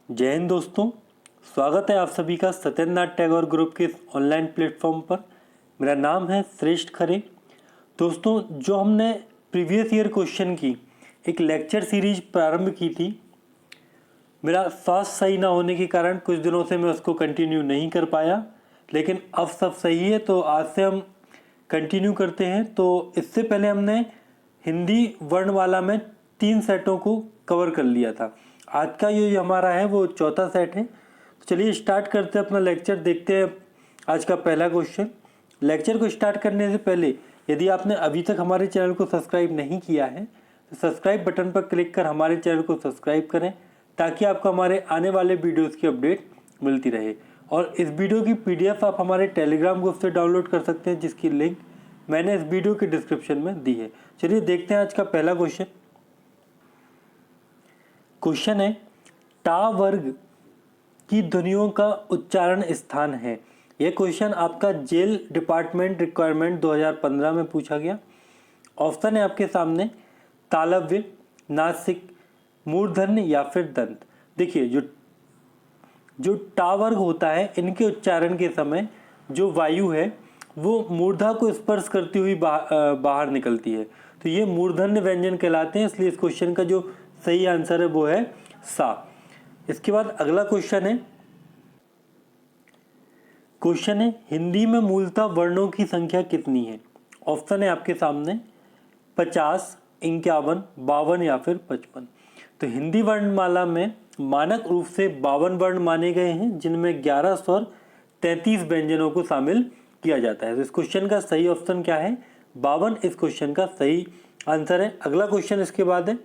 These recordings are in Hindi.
जय हिंद दोस्तों, स्वागत है आप सभी का सत्येंद्रनाथ टैगोर ग्रुप के ऑनलाइन प्लेटफॉर्म पर। मेरा नाम है श्रेष्ठ खरे। दोस्तों, जो हमने प्रीवियस ईयर क्वेश्चन की एक लेक्चर सीरीज प्रारंभ की थी, मेरा स्वास्थ्य सही ना होने के कारण कुछ दिनों से मैं उसको कंटिन्यू नहीं कर पाया, लेकिन अब सब सही है तो आज से हम कंटिन्यू करते हैं। तो इससे पहले हमने हिंदी वर्णमाला में 3 सेटों को कवर कर लिया था। आज का जो हमारा है वो चौथा सेट है। तो चलिए स्टार्ट करते हैं अपना लेक्चर। देखते हैं आज का पहला क्वेश्चन। लेक्चर को स्टार्ट करने से पहले यदि आपने अभी तक हमारे चैनल को सब्सक्राइब नहीं किया है तो सब्सक्राइब बटन पर क्लिक कर हमारे चैनल को सब्सक्राइब करें, ताकि आपको हमारे आने वाले वीडियोस की अपडेट मिलती रहे। और इस वीडियो की पीडीएफ आप हमारे टेलीग्राम ग्रुप से डाउनलोड कर सकते हैं, जिसकी लिंक मैंने इस वीडियो के डिस्क्रिप्शन में दी है। चलिए देखते हैं आज का पहला क्वेश्चन। क्वेश्चन है, टा वर्ग की ध्वनियों का उच्चारण स्थान है। यह क्वेश्चन आपका जेल डिपार्टमेंट रिक्वायरमेंट 2015 में पूछा गया। ऑप्शन है आपके सामने तालव्य, नासिक, मूर्धन्य या फिर दंत। देखिए, जो टा वर्ग होता है, इनके उच्चारण के समय जो वायु है वो मूर्धा को स्पर्श करती हुई बाहर निकलती है, तो ये मूर्धन्य व्यंजन कहलाते हैं। इसलिए इस क्वेश्चन का जो सही आंसर है वो है सा। इसके बाद अगला क्वेश्चन है हिंदी में मूलतः वर्णों की संख्या कितनी है। ऑप्शन है आपके सामने 50, 51, 52 या फिर 55। तो हिंदी वर्णमाला में मानक रूप से 52 वर्ण माने गए हैं, जिनमें 11 स्वर 33 व्यंजनों को शामिल किया जाता है। तो इस क्वेश्चन का सही ऑप्शन क्या है? 52 इस क्वेश्चन का सही आंसर है। अगला क्वेश्चन इसके बाद है,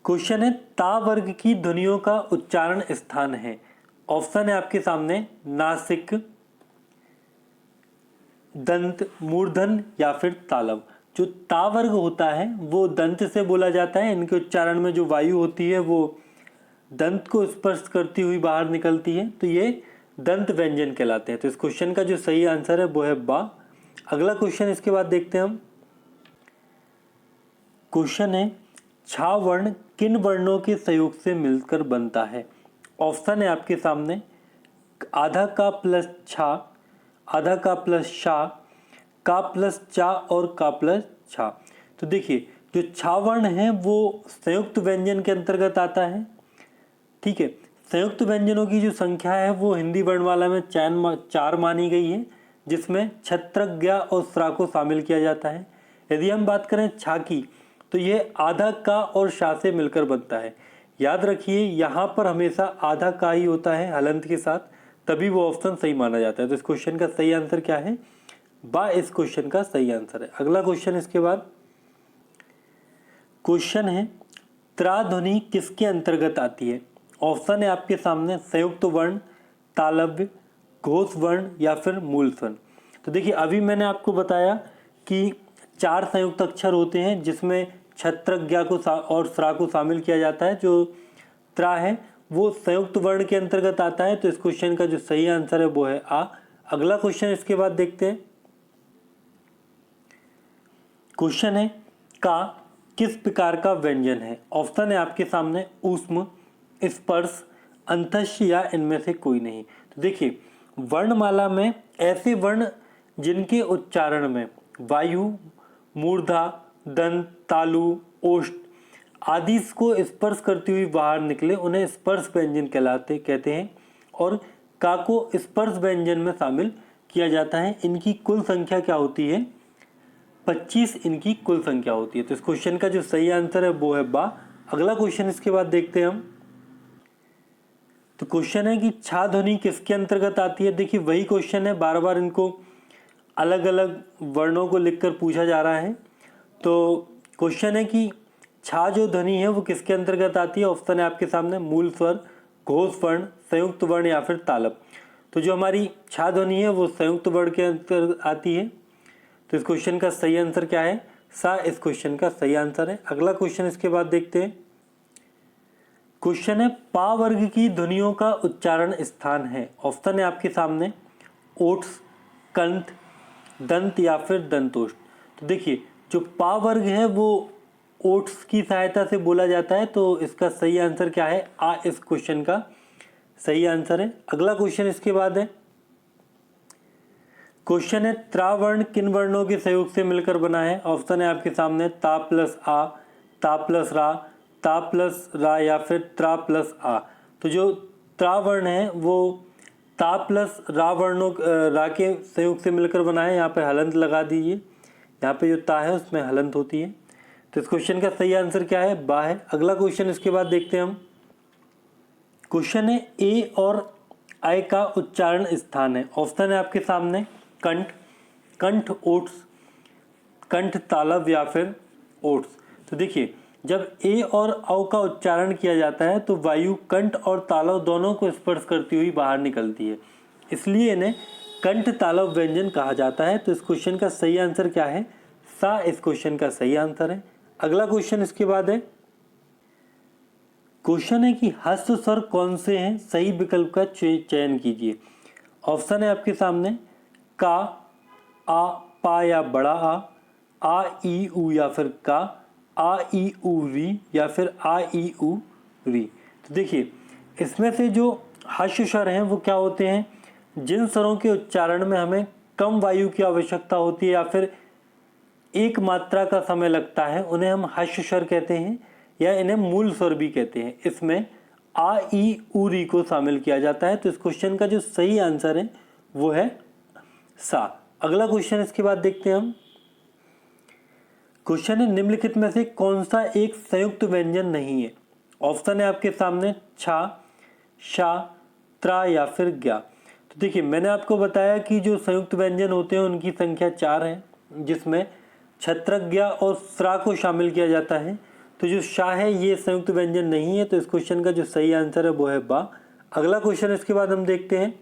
क्वेश्चन है ता वर्ग की ध्वनियों का उच्चारण स्थान है। ऑप्शन है आपके सामने नासिक, दंत, मूर्धन्य या फिर तालव। जो ता वर्ग होता है वो दंत से बोला जाता है। इनके उच्चारण में जो वायु होती है वो दंत को स्पर्श करती हुई बाहर निकलती है, तो ये दंत व्यंजन कहलाते हैं। तो इस क्वेश्चन का जो सही आंसर है वो है बा। अगला क्वेश्चन इसके बाद देखते हैं हम। क्वेश्चन है छा वर्ण किन वर्णों के सहयोग से मिलकर बनता है। ऑप्शन है आपके सामने आधा का प्लस छा, आधा का प्लस शा, का प्लस चा और का प्लस छा। तो देखिए, जो छा वर्ण है वो संयुक्त व्यंजन के अंतर्गत आता है। ठीक है, संयुक्त व्यंजनों की जो संख्या है वो हिंदी वर्णमाला में 4 मानी गई है, जिसमें छत्रक, ज्ञ और स्रा को शामिल किया जाता है। यदि हम बात करें छा की, तो ये आधा का और शा से मिलकर बनता है। याद रखिए, यहाँ पर हमेशा आधा का ही होता है हलंत के साथ, तभी वो ऑप्शन सही माना जाता है। तो इस क्वेश्चन का सही आंसर क्या है? बा इस क्वेश्चन का सही आंसर है। अगला क्वेश्चन इसके बाद क्वेश्चन है त्रा ध्वनि किसके अंतर्गत आती है। ऑप्शन है आपके सामने संयुक्त वर्ण, तालव्य, घोष वर्ण या फिर मूल स्वर्ण। तो देखिए, अभी मैंने आपको बताया कि 4 संयुक्त अक्षर होते हैं, जिसमें छत्रक, ज्ञ को और स्रा को शामिल किया जाता है। जो त्रा है वो संयुक्त वर्ण के अंतर्गत आता है। तो इस क्वेश्चन का जो सही आंसर है वो है आ। अगला क्वेश्चन इसके बाद देखते हैं। क्वेश्चन है का किस प्रकार का व्यंजन है। ऑप्शन है आपके सामने ऊष्म, स्पर्श, अंतस्य या इनमें से कोई नहीं। तो देखिए, वर्णमाला में ऐसे वर्ण जिनके उच्चारण में वायु, मूर्धा, दंत, तालु, ओष्ठ आदि को स्पर्श करती हुई बाहर निकले, उन्हें स्पर्श व्यंजन कहते हैं। और का को स्पर्श व्यंजन में शामिल किया जाता है। इनकी कुल संख्या क्या होती है? 25 इनकी कुल संख्या होती है। तो इस क्वेश्चन का जो सही आंसर है वो है बा। अगला क्वेश्चन इसके बाद देखते हैं हम। तो क्वेश्चन है कि छा ध्वनि किसके अंतर्गत आती है। देखिए, वही क्वेश्चन है, बार बार इनको अलग अलग वर्णों को लिखकर पूछा जा रहा है। तो क्वेश्चन है कि छा जो ध्वनि है वो किसके अंतर्गत आती है। ऑप्शन है आपके सामने मूल स्वर, घोष वर्ण, संयुक्त वर्ण या फिर तालव। तो जो हमारी छा ध्वनि है वो संयुक्त वर्ण के अंतर्गत आती है। तो इस क्वेश्चन का सही आंसर क्या है? सा इस क्वेश्चन का सही आंसर है। अगला क्वेश्चन इसके बाद देखते हैं। क्वेश्चन है पा वर्ग की ध्वनियों का उच्चारण स्थान है। ऑप्शन है आपके सामने ओट्स, कंठ, दंत या फिर दंतोष्ठ। तो देखिए, जो पा वर्ग है वो ओट्स की सहायता से बोला जाता है, तो इसका सही आंसर क्या है? आ इस क्वेश्चन का सही आंसर है। अगला क्वेश्चन इसके बाद है, क्वेश्चन है त्रावर्ण किन वर्णों के सहयोग से मिलकर बना है? ऑप्शन है आपके सामने ता प्लस आ, ता प्लस रा, ता प्लस रा या फिर त्रा प्लस आ। तो जो त्रावर्ण है वो ता प्लस रा वर्णों रा के सहयोग से मिलकर बना है। यहाँ पे हलंत लगा दीजिए, यहाँ पे जो ता है उसमें हलंत होती है। तो इस क्वेश्चन का सही आंसर क्या है? बा है। अगला क्वेश्चन इसके बाद देखते हैं हम। क्वेश्चन है ए और आय का उच्चारण स्थान है। ऑप्शन है आपके सामने कंठ, कंठ ओट्स, कंठ तालव या फिर ओट्स। तो देखिए, जब ए और औ का उच्चारण किया जाता है तो वायु कंठ और तालव दोनों को स्पर्श करती हुई बाहर निकलती है, इसलिए इन्हें कंठ तालव व्यंजन कहा जाता है। तो इस क्वेश्चन का सही आंसर क्या है? सा इस क्वेश्चन का सही आंसर है। अगला क्वेश्चन इसके बाद है, क्वेश्चन है कि हस्त स्वर कौन से हैं? सही विकल्प का चयन कीजिए। ऑप्शन है आपके सामने का, आ, पा या बड़ा आ ई उ या फिर का, आ ई उ री या फिर आ ई उ री। तो देखिए, इसमें से जो हर्ष स्वर हैं वो क्या होते हैं? जिन स्वरों के उच्चारण में हमें कम वायु की आवश्यकता होती है या फिर एक मात्रा का समय लगता है, उन्हें हम हर्ष स्वर कहते हैं या इन्हें मूल स्वर भी कहते हैं। इसमें आ ई उ री को शामिल किया जाता है। तो इस क्वेश्चन का जो सही आंसर है वो है सा। अगला क्वेश्चन इसके बाद देखते हैं हम। क्वेश्चन है निम्नलिखित में से कौन सा एक संयुक्त व्यंजन नहीं है? ऑप्शन है आपके सामने छा, शा, त्रा या फिर ज्ञा। तो देखिए, मैंने आपको बताया कि जो संयुक्त व्यंजन होते हैं उनकी संख्या 4 है, जिसमें छत्रज्ञा और स्रा को शामिल किया जाता है। तो जो शा है ये संयुक्त व्यंजन नहीं है। तो इस क्वेश्चन का जो सही आंसर है वो है बा। अगला क्वेश्चन इसके बाद हम देखते हैं।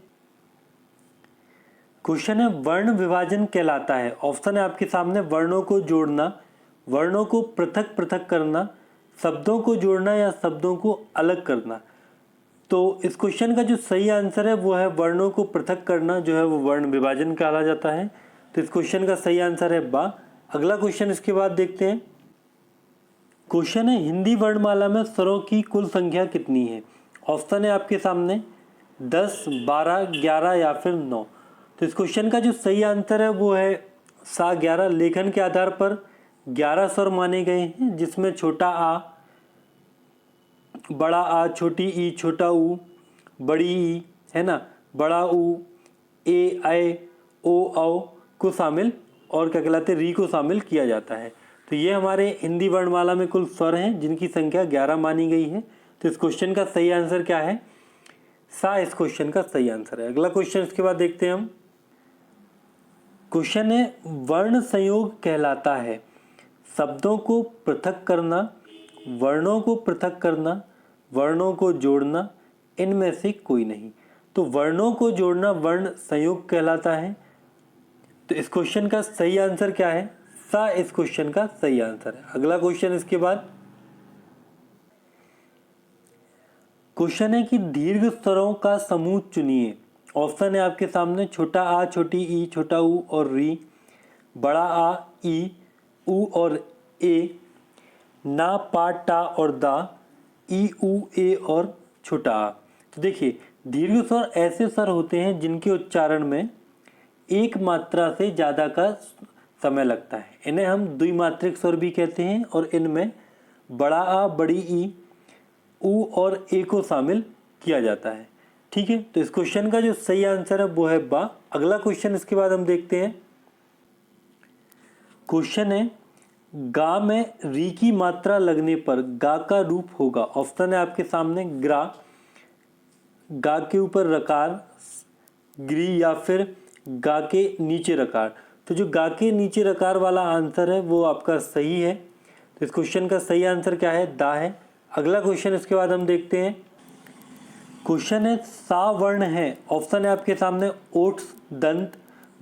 क्वेश्चन है वर्ण विभाजन कहलाता है। ऑप्शन है आपके सामने वर्णों को जोड़ना, वर्णों को पृथक पृथक करना, शब्दों को जोड़ना या शब्दों को अलग करना। तो इस क्वेश्चन का जो सही आंसर है वो है वर्णों को पृथक करना, जो है वो वर्ण विभाजन कहा जाता है। तो इस क्वेश्चन का सही आंसर है बा। अगला क्वेश्चन इसके बाद देखते हैं। क्वेश्चन है हिंदी वर्णमाला में स्वरों की कुल संख्या कितनी है? ऑप्शन है आपके सामने 10, 12, 11 या फिर 9। तो इस क्वेश्चन का जो सही आंसर है वो है सा 11। लेखन के आधार पर 11 स्वर माने गए हैं, जिसमें छोटा आ, बड़ा आ, छोटी ई, छोटा ऊ, बड़ी ई, है ना, बड़ा ऊ, ए, ऐ, ओ, औ को शामिल और क्या कहलाते री को शामिल किया जाता है। तो ये हमारे हिंदी वर्णमाला में कुल स्वर हैं जिनकी संख्या 11 मानी गई है। तो इस क्वेश्चन का सही आंसर क्या है? सा इस क्वेश्चन का सही आंसर है। अगला क्वेश्चन इसके बाद देखते हैं हम। क्वेश्चन है वर्ण संयोग कहलाता है शब्दों को पृथक करना, वर्णों को पृथक करना, वर्णों को जोड़ना, इनमें से कोई नहीं। तो वर्णों को जोड़ना वर्ण संयोग कहलाता है। तो इस क्वेश्चन का सही आंसर क्या है? सा इस क्वेश्चन का सही आंसर है। अगला क्वेश्चन इसके बाद, क्वेश्चन है कि दीर्घ स्वरों का समूह चुनिए। ऑप्शन है आपके सामने छोटा आ, छोटी ई, छोटा ऊ और री, बड़ा आ, ई, ऊ और ए, ना, पा, टा और दा, ई, ऊ, ए और छोटा आ। तो देखिए, दीर्घ स्वर ऐसे स्वर होते हैं जिनके उच्चारण में एक मात्रा से ज़्यादा का समय लगता है। इन्हें हम द्विमात्रिक स्वर भी कहते हैं और इनमें बड़ा आ, बड़ी ई, ऊ और ए को शामिल किया जाता है। ठीक है, तो इस क्वेश्चन का जो सही आंसर है वो है बा। अगला क्वेश्चन इसके बाद हम देखते हैं। क्वेश्चन है गा में री की मात्रा लगने पर गा का रूप होगा। ऑप्शन है आपके सामने ग्रा, गा के ऊपर रकार, ग्री या फिर गा के नीचे रकार। तो जो गा के नीचे रकार वाला आंसर है वो आपका सही है। तो इस क्वेश्चन का सही आंसर क्या है? दा है। अगला क्वेश्चन इसके बाद हम देखते हैं। क्वेश्चन है सा वर्ण है। ऑप्शन है आपके सामने ओट्स, दंत,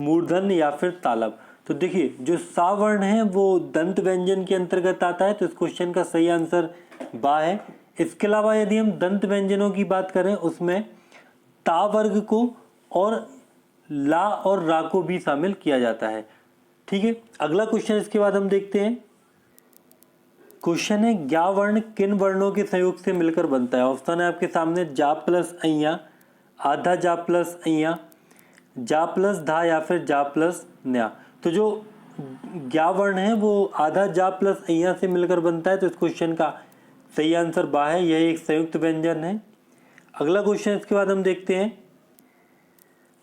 मूर्धन या फिर तालव। तो देखिए, जो सा वर्ण है वो दंत व्यंजन के अंतर्गत आता है। तो इस क्वेश्चन का सही आंसर बा है। इसके अलावा यदि हम दंत व्यंजनों की बात करें उसमें ता वर्ग को और ला और रा को भी शामिल किया जाता है। ठीक है, अगला क्वेश्चन इसके बाद हम देखते हैं। क्वेश्चन है ज्ञा वर्ण किन वर्णों के संयोग से मिलकर बनता है। ऑप्शन है आपके सामने जा प्लस अइया, आधा जा प्लस अइया, जा प्लस धा या फिर जा प्लस न्या। तो जो ज्ञा वर्ण है वो आधा जा प्लस अइया से मिलकर बनता है, तो इस क्वेश्चन का सही आंसर बा है, यह एक संयुक्त व्यंजन है। अगला क्वेश्चन इसके बाद हम देखते हैं।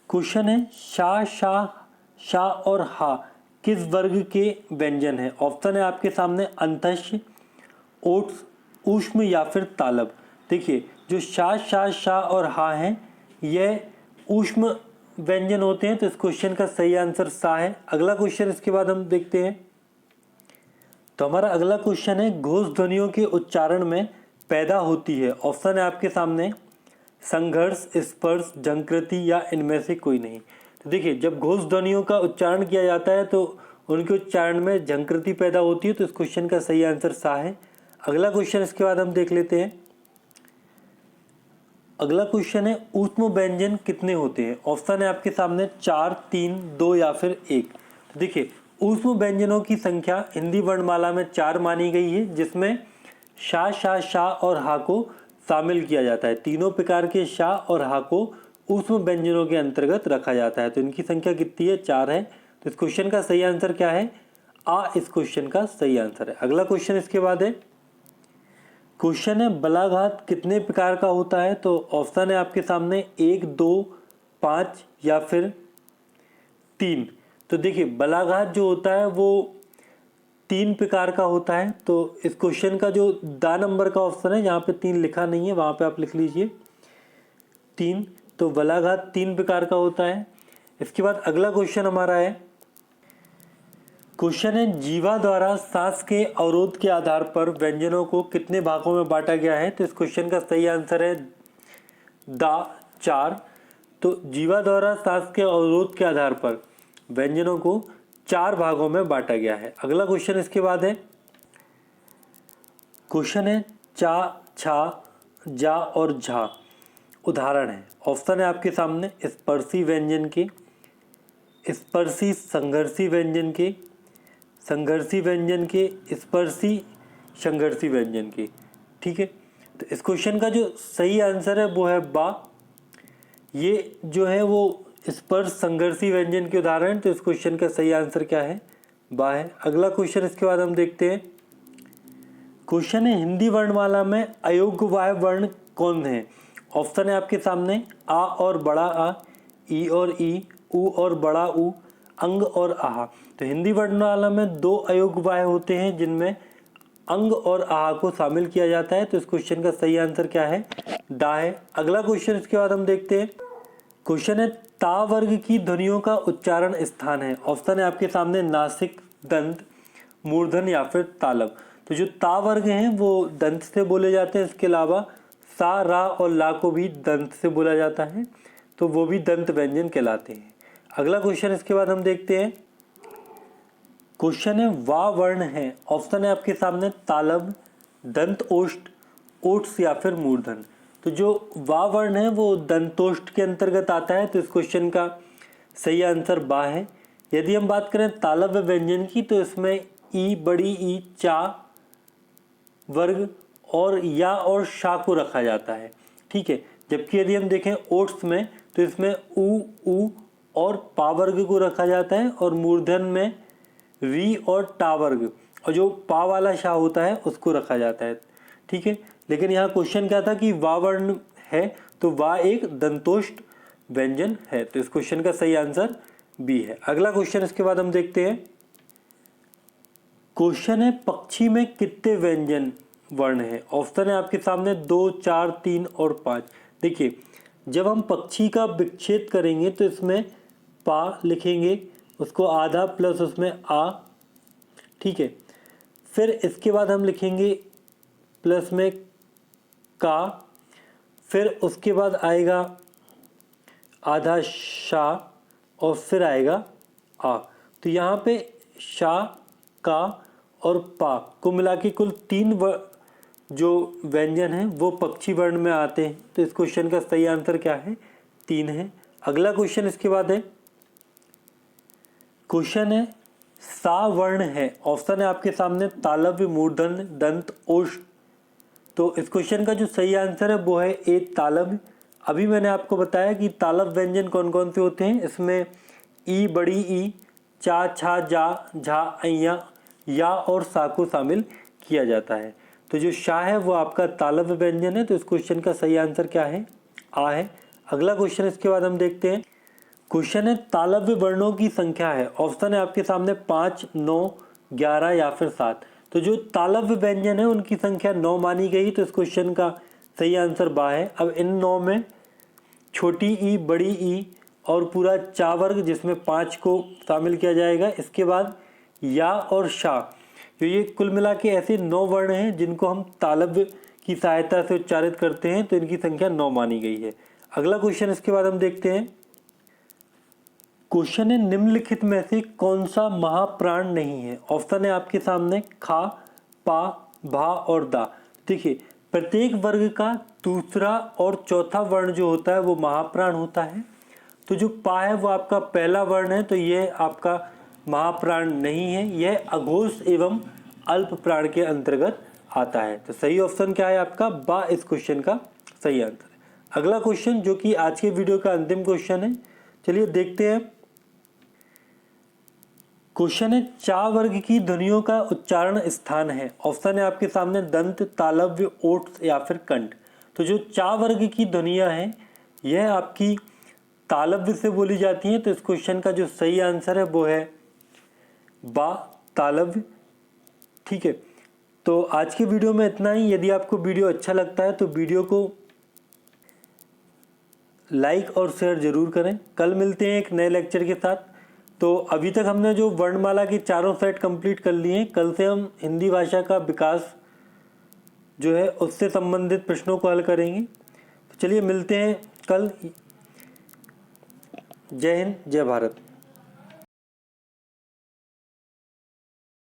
क्वेश्चन है शा शा शा और हा किस वर्ग के व्यंजन है। ऑप्शन है आपके सामने अंतस्य, ओट्स, ऊष्म या फिर तालब। देखिए जो शा शा शा और हा है यह ऊष्म व्यंजन होते हैं, तो इस क्वेश्चन का सही आंसर सा है। अगला क्वेश्चन इसके बाद हम देखते हैं। तो हमारा अगला क्वेश्चन है घोष ध्वनियों के उच्चारण में पैदा होती है। ऑप्शन है आपके सामने संघर्ष, स्पर्श, झंकृति या इनमें से कोई नहीं। तो देखिए जब घोष ध्वनियों का उच्चारण किया जाता है तो उनके उच्चारण में झंकृति पैदा होती है, तो इस क्वेश्चन का सही आंसर सा है। अगला क्वेश्चन इसके बाद हम देख लेते हैं। अगला क्वेश्चन है ऊष्म व्यंजन कितने होते हैं। ऑप्शन है आपके सामने 4, 3, 2 या फिर 1। तो देखिए ऊष्म व्यंजनों की संख्या हिंदी वर्णमाला में 4 मानी गई है, जिसमें शा शा शा और हा को शामिल किया जाता है। तीनों प्रकार के शा और हा को ऊष्म व्यंजनों के अंतर्गत रखा जाता है। तो इनकी संख्या कितनी है, 4 है। तो इस क्वेश्चन का सही आंसर क्या है, आ इस क्वेश्चन का सही आंसर है। अगला क्वेश्चन इसके बाद है। क्वेश्चन है बलाघात कितने प्रकार का होता है। तो ऑप्शन है आपके सामने 1, 2, 5 या फिर 3। तो देखिए बलाघात जो होता है वो 3 प्रकार का होता है। तो इस क्वेश्चन का जो दा नंबर का ऑप्शन है, यहाँ पे 3 लिखा नहीं है, वहाँ पे आप लिख लीजिए 3। तो बलाघात 3 प्रकार का होता है। इसके बाद अगला क्वेश्चन हमारा है। क्वेश्चन है जीवा द्वारा सांस के अवरोध के आधार पर व्यंजनों को कितने भागों में बांटा गया है। तो इस क्वेश्चन का सही आंसर है दा 4। तो जीवा द्वारा सांस के अवरोध के आधार पर व्यंजनों को 4 भागों में बांटा गया है। अगला क्वेश्चन इसके बाद है। क्वेश्चन है चा, छा, जा और झा उदाहरण है। ऑप्शन है आपके सामने स्पर्शी व्यंजन के, स्पर्शी संघर्षी व्यंजन के, संघर्षी व्यंजन के, स्पर्शी संघर्षी व्यंजन के। ठीक है, तो इस क्वेश्चन का जो सही आंसर है वो है बा। ये जो है वो स्पर्श संघर्षी व्यंजन के उदाहरण, तो इस क्वेश्चन का सही आंसर क्या है, बा है। अगला क्वेश्चन इसके बाद हम देखते हैं। क्वेश्चन है हिंदी वर्णमाला में अयोग्यवाय वर्ण कौन है। ऑप्शन है आपके सामने आ और बड़ा आ, ई और ई, ऊ और बड़ा ऊ, अंग और आहा। तो हिंदी वर्णमाला में 2 अयोग्यवाय होते हैं, जिनमें अंग और आहा को शामिल किया जाता है। तो इस क्वेश्चन का सही आंसर क्या है, दा है। अगला क्वेश्चन इसके बाद हम देखते हैं। क्वेश्चन है ता वर्ग की ध्वनियों का उच्चारण स्थान है। ऑप्शन है आपके सामने नासिक, दंत, मूर्धन या फिर तालब। तो जो ता वर्ग हैं वो दंत से बोले जाते हैं। इसके अलावा सा, रा और ला को भी दंत से बोला जाता है, तो वो भी दंत व्यंजन कहलाते हैं। अगला क्वेश्चन इसके बाद हम देखते हैं। क्वेश्चन है वा वर्ण है। ऑप्शन है आपके सामने तालब, दंत ओष्ठ, ओट्स या फिर मूर्धन। तो जो वा वर्ण है वो दंतोष्ठ के अंतर्गत आता है, तो इस क्वेश्चन का सही आंसर बा है। यदि हम बात करें तालव्य व्यंजन की, तो इसमें ई, बड़ी ई, चा वर्ग और या और शा को रखा जाता है। ठीक है, जबकि यदि हम देखें ओट्स में, तो इसमें ऊ और पा वर्ग को रखा जाता है, और मूर्धन में री और टा वर्ग और जो पा वाला शा होता है उसको रखा जाता है। ठीक है, लेकिन यहाँ क्वेश्चन क्या था कि वा वर्ण है, तो वा एक दंतोष्ठ व्यंजन है, तो इस क्वेश्चन का सही आंसर बी है। अगला क्वेश्चन इसके बाद हम देखते हैं। क्वेश्चन है पक्षी में कितने व्यंजन वर्ण है। ऑप्शन है आपके सामने 2, 4, 3 और 5। देखिए जब हम पक्षी का विच्छेद करेंगे तो इसमें पा लिखेंगे, उसको आधा प्लस उसमें आ। ठीक है, फिर इसके बाद हम लिखेंगे प्लस में का, फिर उसके बाद आएगा आधा शा और फिर आएगा आ। तो यहाँ पे शा, का और पा को मिला के कुल 3 जो व्यंजन हैं वो पक्षी वर्ण में आते हैं। तो इस क्वेश्चन का सही आंसर क्या है, 3 है। अगला क्वेश्चन इसके बाद है। क्वेश्चन है सा वर्ण है, ऑप्शन है आपके सामने तालव्य, मूर्धन्य, दंत, ओष्ठ। तो इस क्वेश्चन का जो सही आंसर है वो है ए तालव्य। अभी मैंने आपको बताया कि तालव्य व्यंजन कौन कौन से होते हैं। इसमें ई, बड़ी ई, चा, छा, जा, झा, ऐया, या और सा को शामिल किया जाता है। तो जो शाह है वो आपका तालव्य व्यंजन है। तो इस क्वेश्चन का सही आंसर क्या है? आ है। अगला क्वेश्चन इसके बाद हम देखते हैं। क्वेश्चन है तालव्य वर्णों की संख्या है, ऑप्शन है आपके सामने 5, 9, 11 या फिर 7। तो जो तालव्य व्यंजन है उनकी संख्या 9 मानी गई। तो इस क्वेश्चन का सही आंसर बा है। अब इन 9 में छोटी ई, बड़ी ई और पूरा चा वर्ग जिसमें 5 को शामिल किया जाएगा। इसके बाद या और शा, तो ये कुल मिला के ऐसे 9 वर्ण हैं जिनको हम तालव्य की सहायता से उच्चारित करते हैं। तो इनकी संख्या 9 मानी गई है। अगला क्वेश्चन इसके बाद हम देखते हैं। क्वेश्चन है निम्नलिखित में से कौन सा महाप्राण नहीं है। ऑप्शन है आपके सामने खा, पा, भा और दा। देखिए प्रत्येक वर्ग का दूसरा और चौथा वर्ण जो होता है वो महाप्राण होता है। तो जो पा है वो आपका पहला वर्ण है, तो यह आपका महाप्राण नहीं है, यह अघोष एवं अल्प प्राण के अंतर्गत आता है। तो सही ऑप्शन क्या है आपका? बा इस क्वेश्चन का सही आंसर है। अगला क्वेश्चन जो कि आज के वीडियो का अंतिम क्वेश्चन है, चलिए देखते हैं। क्वेश्चन है चा वर्ग की ध्वनियों का उच्चारण स्थान है। ऑप्शन है आपके सामने दंत, तालव्य, ओठ या फिर कंठ। तो जो चा वर्ग की ध्वनियां हैं यह आपकी तालव्य से बोली जाती हैं। तो इस क्वेश्चन का जो सही आंसर है वो है बा, तालव्य। ठीक है, तो आज के वीडियो में इतना ही। यदि आपको वीडियो अच्छा लगता है तो वीडियो को लाइक और शेयर जरूर करें। कल मिलते हैं एक नए लेक्चर के साथ। तो अभी तक हमने जो वर्णमाला के चारों सेट कंप्लीट कर लिए हैं। कल से हम हिंदी भाषा का विकास जो है उससे संबंधित प्रश्नों को हल करेंगे। तो चलिए मिलते हैं कल। जय हिंद, जय भारत।